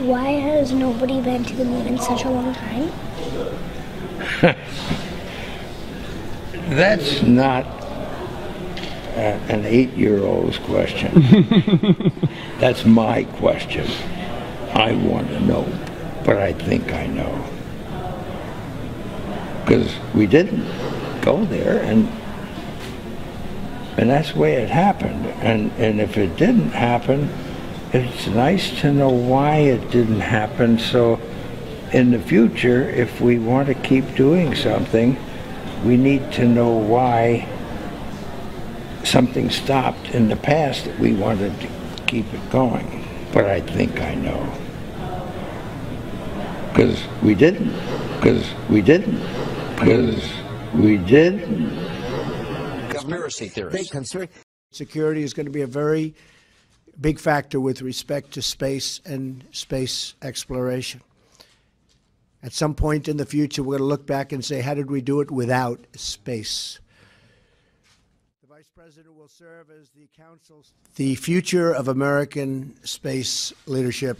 Why has nobody been to the moon in such a long time? That's not an 8-year-old's question. That's my question. I want to know, but I think I know. Because we didn't go there, and that's the way it happened. And if it didn't happen, it's nice to know why it didn't happen, so in the future, if we want to keep doing something, we need to know why something stopped in the past that we wanted to keep it going. But I think I know. Because we didn't. Because we didn't. Because we didn't. Conspiracy theories. Security is going to be a very big factor with respect to space and space exploration. At some point in the future, we're going to look back and say, how did we do it without space? The Vice President will serve as the Council's. The future of American space leadership,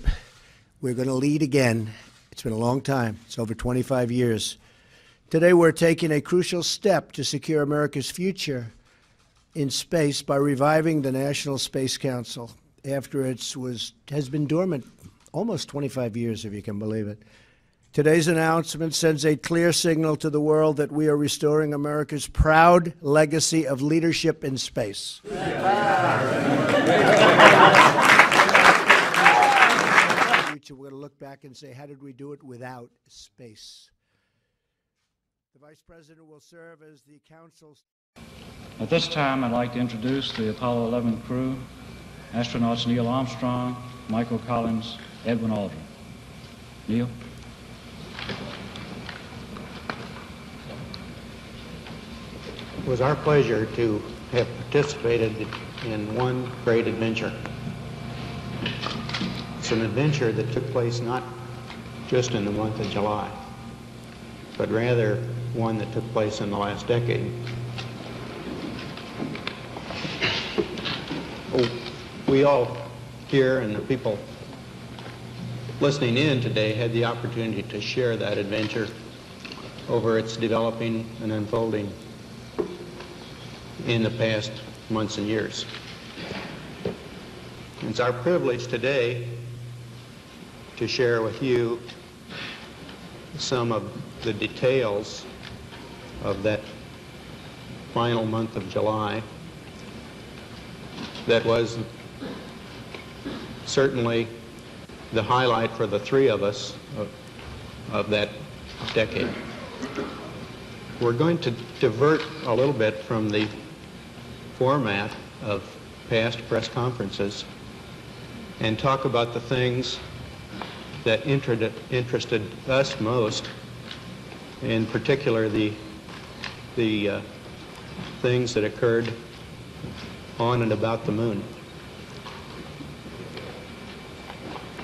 we're going to lead again. It's been a long time. It's over 25 years. Today, we're taking a crucial step to secure America's future in space by reviving the National Space Council after it has been dormant almost 25 years, if you can believe it. Today's announcement sends a clear signal to the world that we are restoring America's proud legacy of leadership in space. We're going to look back and say, how did we do it without space? The Vice President will serve as the Council's. At this time, I'd like to introduce the Apollo 11 crew, astronauts Neil Armstrong, Michael Collins, Edwin Aldrin. Neil? It was our pleasure to have participated in one great adventure. It's an adventure that took place not just in the month of July, but rather one that took place in the last decade. We all here and the people listening in today had the opportunity to share that adventure over its developing and unfolding in the past months and years. It's our privilege today to share with you some of the details of that final month of July that was certainly the highlight for the three of us of that decade. We're going to divert a little bit from the format of past press conferences and talk about the things that interested us most, in particular the things that occurred on and about the moon.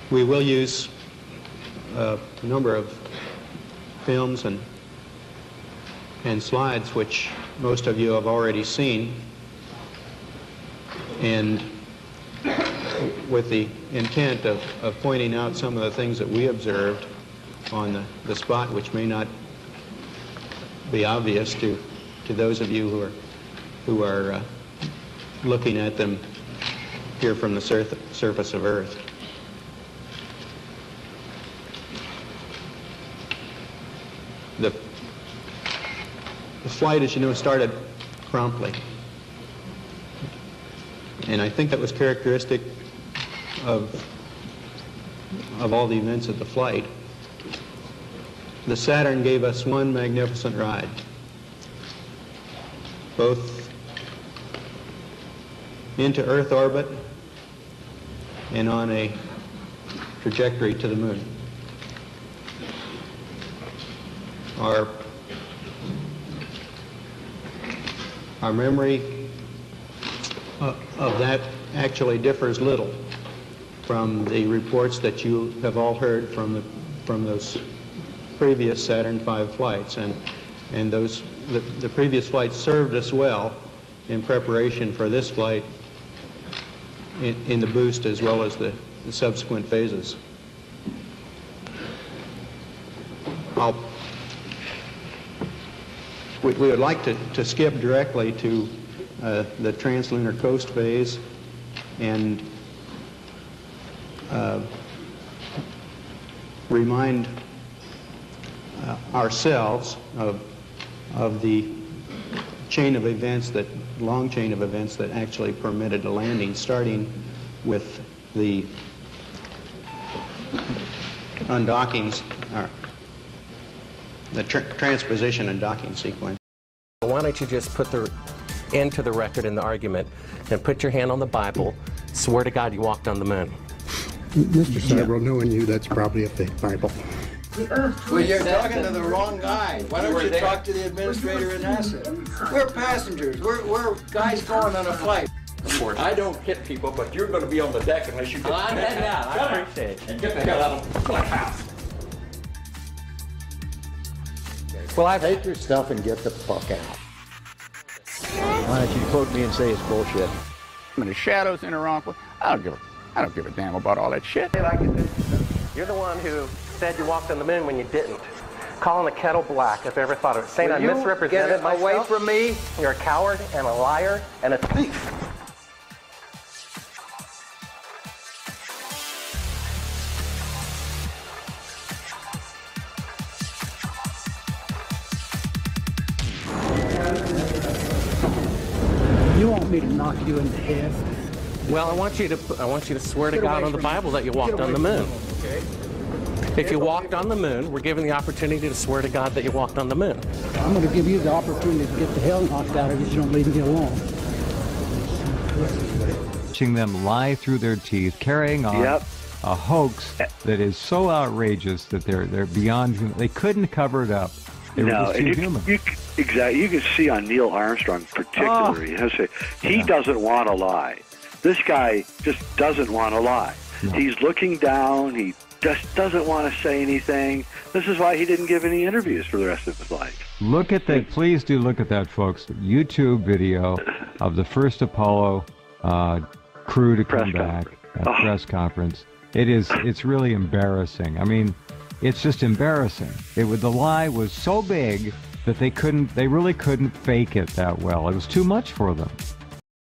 We will use a number of films and slides which most of you have already seen, and with the intent of pointing out some of the things that we observed on the spot which may not be obvious to those of you who are looking at them here from the surface of Earth. The flight, as you know, started promptly. And I think that was characteristic of all the events of the flight. The Saturn gave us one magnificent ride, both into Earth orbit and on a trajectory to the moon. Our memory of that actually differs little from the reports that you have all heard from those previous Saturn V flights, and the previous flights served us well in preparation for this flight in the boost as well as the subsequent phases. we would like to skip directly to the translunar coast phase and remind ourselves of the long chain of events that actually permitted a landing, starting with the undockings, the transposition and docking sequence. Why don't you just put the end to the record in the argument and put your hand on the Bible, swear to God you walked on the moon. Mr. Seibel, knowing you, that's probably a fake Bible. Well, you're talking to the wrong guy. Why don't you talk to the administrator at NASA? We're passengers. We're guys going on a flight. I don't hit people, but you're going to be on the deck unless you get I appreciate it. and get the hell out of my house. Well, Take your stuff and get the fuck out. Why don't you quote me and say it's bullshit? And the shadows in the wrong place. I don't give a damn about all that shit. You're the one who said you walked on the moon when you didn't. Calling the kettle black, if I ever thought of it. Saying I misrepresented myself. Away from me. You're a coward and a liar and a thief. You want me to knock you in the head? Well, I want you to swear to God on the Bible that you walked on the moon. Okay. If you walked on the moon, we're given the opportunity to swear to God that you walked on the moon. I'm going to give you the opportunity to get the hell knocked out of you if you don't leave me alone. Watching them lie through their teeth, carrying on a hoax that is so outrageous that they're beyond human. They couldn't cover it up. They were just too human. Exactly. You can see on Neil Armstrong particularly, he doesn't want to lie. This guy just doesn't want to lie. No. He's looking down. He just doesn't want to say anything. This is why he didn't give any interviews for the rest of his life. Look at that. Please do look at that, folks. YouTube video of the first Apollo crew to come back. Press conference. It's really embarrassing. I mean, it's just embarrassing. The lie was so big that they really couldn't fake it that well. It was too much for them.